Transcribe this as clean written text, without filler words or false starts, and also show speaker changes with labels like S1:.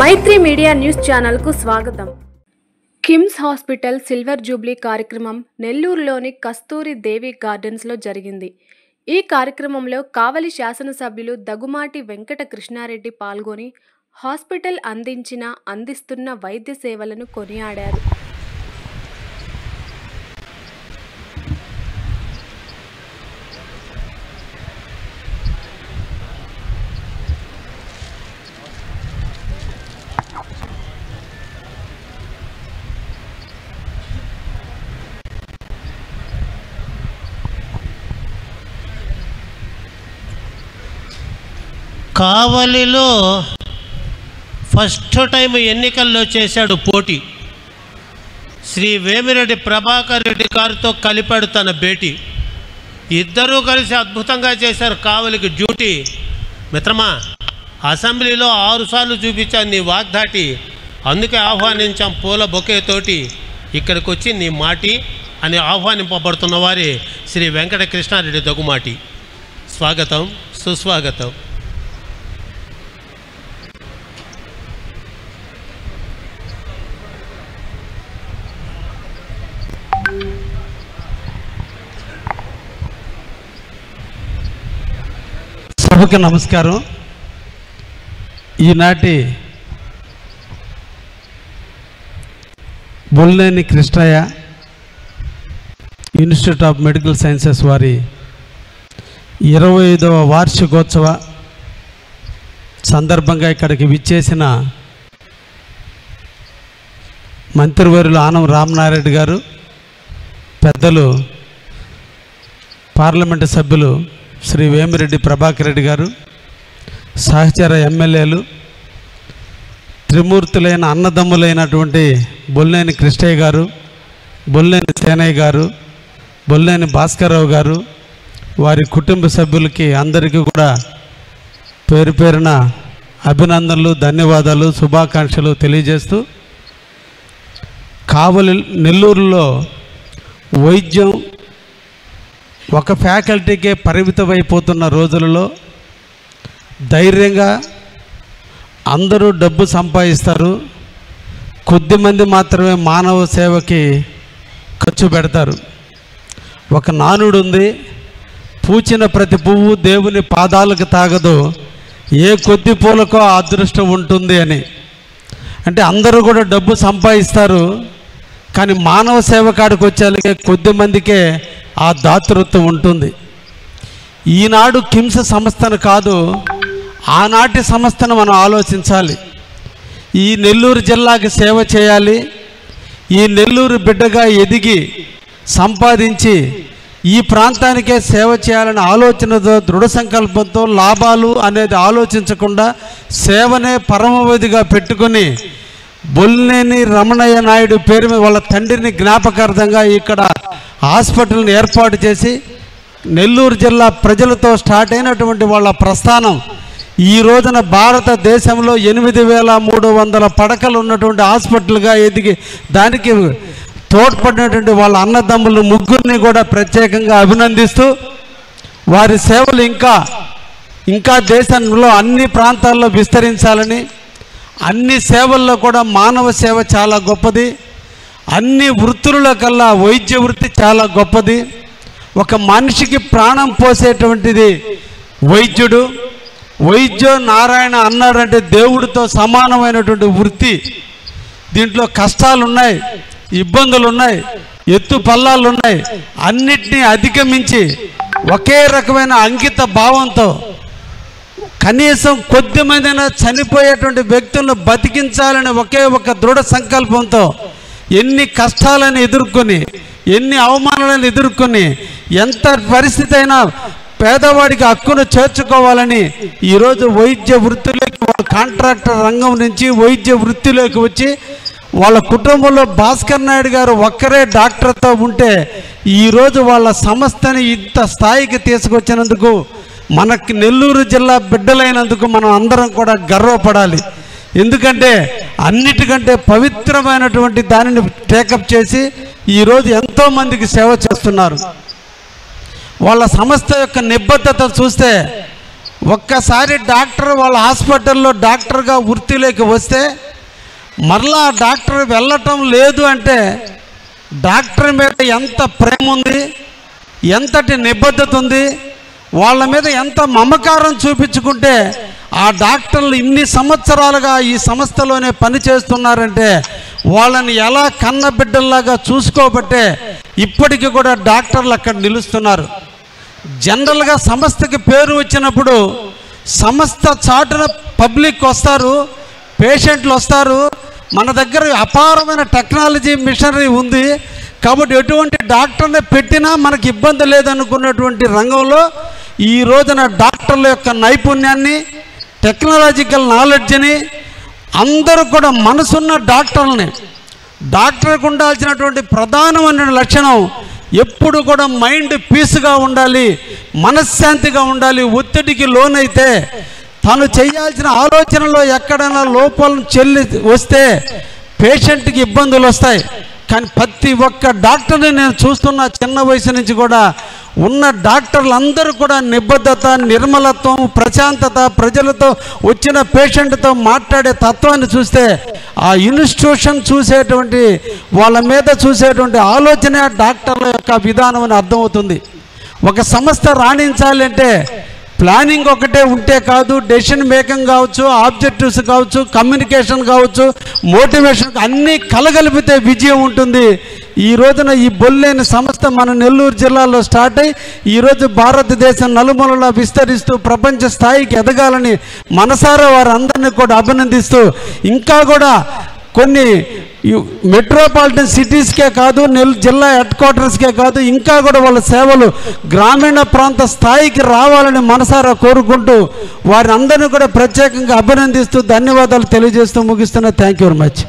S1: మైత్రి media news channel కు స్వాగతం. KIMS hospital silver Jubilee కార్యక్రమం నెల్లూరులోని కస్తూరి దేవి గార్డెన్స్ లో జరిగింది. ఈ కార్యక్రమంలో కావలి శాసనసభ్యులు దగ్గుమాటి వెంకట కృష్ణారెడ్డి పాల్గొని హాస్పిటల్ అందిస్తున్న వైద్య సేవలను కొనియాడారు.
S2: కావలిలో ఫస్ట్ టైం ఎన్నికల్లో చేశాడు పోటీ. శ్రీ వేమిరెడ్డి ప్రభాకర్ రెడ్డి గారితో కలిపాడు తన భేటీ. ఇద్దరూ కలిసి అద్భుతంగా చేశారు కావలికి డ్యూటీ. మిత్రమా, అసెంబ్లీలో 6 సార్లు చూపించాను నీ వాగ్దాటి, అందుకే ఆహ్వానించాం పూల బొకేతోటి. ఇక్కడికి వచ్చి నీ మాటి అని ఆహ్వానింపబడుతున్న వారి శ్రీ వెంకట కృష్ణారెడ్డి దగ్గుమాటి. స్వాగతం, సుస్వాగతం.
S3: సభకు నమస్కారం. ఈనాటి Bolleni Krishnaiah institute of medical sciences వారి 25వ వార్షికోత్సవ సందర్భంగా ఇక్కడికి విచ్చేసిన మంత్రివర్యులు ఆనం రామనారాయణ గారు, పెద్దలు పార్లమెంటు సభ్యులు శ్రీ వేమిరెడ్డి ప్రభాకర్ రెడ్డి గారు, సహచర ఎమ్మెల్యేలు, త్రిమూర్తులైన అన్నదమ్ములైనటువంటి బొల్లేని కృష్ణయ్య గారు, బొల్లేని సేనయ్య గారు, బొల్లేని భాస్కర్రావు గారు, వారి కుటుంబ సభ్యులకి అందరికీ కూడా పేరు పేరున అభినందనలు, ధన్యవాదాలు, శుభాకాంక్షలు తెలియజేస్తూ, కావలి నెల్లూరులో వైద్యం ఒక ఫ్యాకల్టీకే పరిమితమైపోతున్న రోజులలో ధైర్యంగా అందరూ డబ్బు సంపాదిస్తారు, కొద్దిమంది మాత్రమే మానవ సేవకి ఖర్చు పెడతారు. ఒక నానుడు ఉంది, పూచిన ప్రతి పువ్వు దేవుని పాదాలకు తాగదు, ఏ కొద్ది పూలకో ఆ అదృష్టం ఉంటుంది అని. అంటే అందరూ కూడా డబ్బు సంపాదిస్తారు, కానీ మానవ సేవ కాడికి వచ్చేలాగే కొద్ది మందికే ఆ దాతృత్వం ఉంటుంది. ఈనాడు కిమ్స్ సంస్థను కాదు, ఆనాటి సంస్థను మనం ఆలోచించాలి. ఈ నెల్లూరు జిల్లాకి సేవ చేయాలి, ఈ నెల్లూరు బిడ్డగా ఎదిగి సంపాదించి ఈ ప్రాంతానికే సేవ చేయాలనే ఆలోచనతో, దృఢ సంకల్పంతో, లాభాలు అనేది ఆలోచించకుండా సేవనే పరమవధిగా పెట్టుకొని బొల్లేని రమణయ్య నాయుడు పేరు మీద వాళ్ళ తండ్రిని జ్ఞాపకార్థంగా ఇక్కడ హాస్పిటల్ని ఏర్పాటు చేసి నెల్లూరు జిల్లా ప్రజలతో స్టార్ట్ అయినటువంటి వాళ్ళ ప్రస్థానం ఈ రోజున భారతదేశంలో 8,300 పడకలు ఉన్నటువంటి హాస్పిటల్గా ఎదిగి దానికి తోడ్పడినటువంటి వాళ్ళ అన్నదమ్ములు ముగ్గురిని కూడా ప్రత్యేకంగా అభినందిస్తూ, వారి సేవలు ఇంకా దేశంలో అన్ని ప్రాంతాల్లో విస్తరించాలని, అన్ని సేవల్లో కూడా మానవ సేవ చాలా గొప్పది, అన్ని వృత్తుల కల్లా వైద్య వృత్తి చాలా గొప్పది. ఒక మనిషికి ప్రాణం పోసేటువంటిది వైద్యుడు. వైద్యో నారాయణ అన్నాడంటే దేవుడితో సమానమైనటువంటి వృత్తి. దీంట్లో కష్టాలు ఉన్నాయి, ఇబ్బందులు ఉన్నాయి, ఎత్తు పల్లాలు ఉన్నాయి. అన్నిటినీ అధిగమించి ఒకే రకమైన అంకిత భావంతో కనీసం కొద్ది మందిన చనిపోయేటువంటి వ్యక్తులను బతికించాలని ఒకే ఒక దృఢ సంకల్పంతో ఎన్ని కష్టాలను ఎదుర్కొని, ఎన్ని అవమానాలను ఎదుర్కొని, ఎంత పరిస్థితి అయినా పేదవాడికి హక్కును చేర్చుకోవాలని ఈరోజు వైద్య వృత్తిలోకి, కాంట్రాక్టర్ రంగం నుంచి వైద్య వృత్తిలోకి వచ్చి వాళ్ళ కుటుంబంలో భాస్కర్ నాయుడు గారు ఒక్కరే డాక్టర్తో ఉంటే ఈరోజు వాళ్ళ సంస్థని ఇంత స్థాయికి తీసుకొచ్చినందుకు, మనకి నెల్లూరు జిల్లా బిడ్డలైనందుకు మనం అందరం కూడా గర్వపడాలి. ఎందుకంటే అన్నిటికంటే పవిత్రమైనటువంటి దానిని టేకప్ చేసి ఈరోజు ఎంతోమందికి సేవ చేస్తున్నారు. వాళ్ళ సంస్థ యొక్క నిబద్ధత చూస్తే ఒక్కసారి డాక్టర్ వాళ్ళ హాస్పిటల్లో డాక్టర్గా వృత్తిలోకి వస్తే మరలా డాక్టర్ వెళ్ళటం లేదు అంటే డాక్టర్ మీద ఎంత ప్రేమ ఉంది, ఎంతటి నిబద్ధత ఉంది, వాళ్ళ మీద ఎంత మమకారం చూపించుకుంటే ఆ డాక్టర్లు ఇన్ని సంవత్సరాలుగా ఈ సంస్థలోనే పని చేస్తున్నారంటే వాళ్ళని ఎలా కన్న బిడ్డల్లాగా చూసుకోబట్టే ఇప్పటికీ కూడా డాక్టర్లు అక్కడ నిలుస్తున్నారు. జనరల్గా సంస్థకి పేరు వచ్చినప్పుడు సంస్థ చాటున పబ్లిక్ వస్తారు, పేషెంట్లు వస్తారు, మన దగ్గర అపారమైన టెక్నాలజీ మిషనరీ ఉంది కాబట్టి ఎటువంటి డాక్టర్ని పెట్టినా మనకి ఇబ్బంది లేదనుకున్నటువంటి రంగంలో ఈ రోజున డాక్టర్ల యొక్క నైపుణ్యాన్ని, టెక్నాలజికల్ నాలెడ్జ్ని అందరూ కూడా మనసున్న డాక్టర్కి ఉండాల్సినటువంటి ప్రధానమైన లక్షణం ఎప్పుడు కూడా మైండ్ పీస్గా ఉండాలి, మనశ్శాంతిగా ఉండాలి. ఒత్తిడికి లోనైతే తను చేయాల్సిన ఆలోచనలో ఎక్కడైనా లోపాలను వస్తే పేషెంట్కి ఇబ్బందులు వస్తాయి. కానీ ప్రతి ఒక్క డాక్టర్ని నేను చూస్తున్న చిన్న వయసు నుంచి కూడా ఉన్న డాక్టర్లు అందరూ కూడా నిబద్ధత, నిర్మలత్వం, ప్రశాంతత, ప్రజలతో వచ్చిన పేషెంట్తో మాట్లాడే తత్వాన్ని చూస్తే ఆ ఇన్స్టిట్యూషన్ చూసేటువంటి వాళ్ళ మీద చూసేటువంటి ఆలోచన డాక్టర్ల యొక్క విధానం అని అర్థమవుతుంది. ఒక సంస్థ రాణించాలంటే ప్లానింగ్ ఒకటే ఉంటే కాదు, డెసిషన్ మేకింగ్ కావచ్చు, ఆబ్జెక్టివ్స్ కావచ్చు, కమ్యూనికేషన్ కావచ్చు, మోటివేషన్ అన్నీ కలగలిపితే విజయం ఉంటుంది. ఈ రోజున ఈ బొల్లేని సంస్థ మన నెల్లూరు జిల్లాలో స్టార్ట్ అయ్యి ఈరోజు భారతదేశం నలుమూలలా విస్తరిస్తూ ప్రపంచ స్థాయికి ఎదగాలని మనసారా వారందరినీ కూడా అభినందిస్తూ ఇంకా కూడా కొన్ని మెట్రోపాలిటన్ సిటీస్కే కాదు, జిల్లా హెడ్ క్వార్టర్స్కే కాదు, ఇంకా కూడా వాళ్ళ సేవలు గ్రామీణ ప్రాంత స్థాయికి రావాలని మనసారా కోరుకుంటూ వారి అందరినీ కూడా ప్రత్యేకంగా అభినందిస్తూ ధన్యవాదాలు తెలియజేస్తూ ముగిస్తున్నా. Thank you very much.